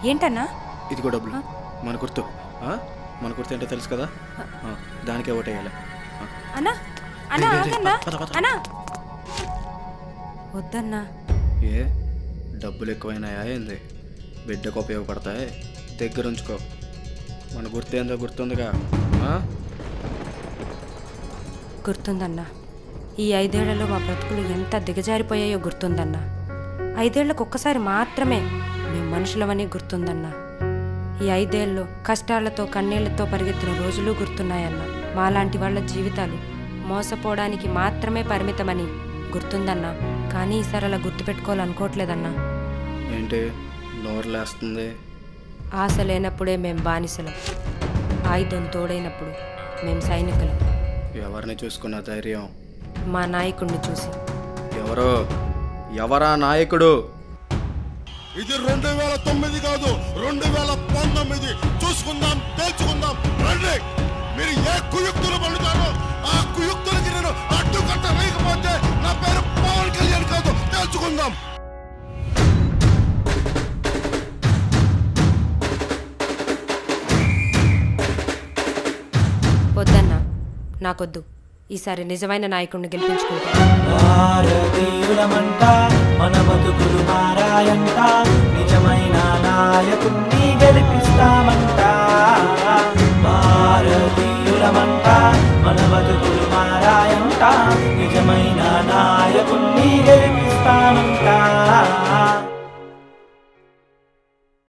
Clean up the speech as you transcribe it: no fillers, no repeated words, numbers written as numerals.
ఏంటన్నా? ఇదిగో డబ్బులు. మన గుర్తు మన గుర్తు ఏంటో తెలుసు కదా, దానికే ఓటేయాలి. అన్నా అన్నా ఆగన్నా అన్నా. వద్దన్నా. ఏ డబ్బులు ఎక్కువైనాయా ఏంది? బిడ్డకు ఉపయోగపడతాయి, దగ్గర ఉంచుకో. మన గుర్తు ఏందో గుర్తుందిగా? గుర్తుందన్నా. ఈ 5 ఏళ్లలో మా బ్రతుకులు ఎంత దిగజారిపోయాయో గుర్తుందన్నా. 5 ఏళ్లకు ఒక్కసారి మాత్రమే మేము మనుషులమని గుర్తుందన్నా. ఈ 5 ఏళ్ళు కష్టాలతో కన్నీళ్లతో పరిగెత్తిన రోజులు గుర్తున్నాయన్నా. మాలాంటి వాళ్ళ జీవితాలు మోసపోవడానికి మాత్రమే పరిమితమని గుర్తుందన్నా. కానీ ఈసారి అలా గుర్తుపెట్టుకోవాలనుకోవట్లేదన్నా. ఏంటి నోరులేస్తుంది? ఆశ లేనప్పుడే మేం బానిసలం, ఆయుధం తోడైనప్పుడు మేం సైనికులం. ఎవరిని చూసుకున్న ధైర్యం? మా నాయకుడిని చూసి. ఎవరా నాయకుడు? ఇది 2009 కాదు, 2019. చూసుకుందాం, తేల్చుకుందాం. రండి. మీరు ఏ కుయుక్తులు పడుతారో ఆ కుయుక్తులకి నేను అడ్డుకట్ట వేయకపోతే నా పేరు పవన్ కళ్యాణ్ కాదు. తేల్చుకుందాం. వద్దన్నా, నాకొద్దు. ఈసారి నిజమైన నాయకుడిని గెలిపించుకుంటా. మన బతుకులు మారాయంట, నిజమైన నాయకుడిని గెలిపి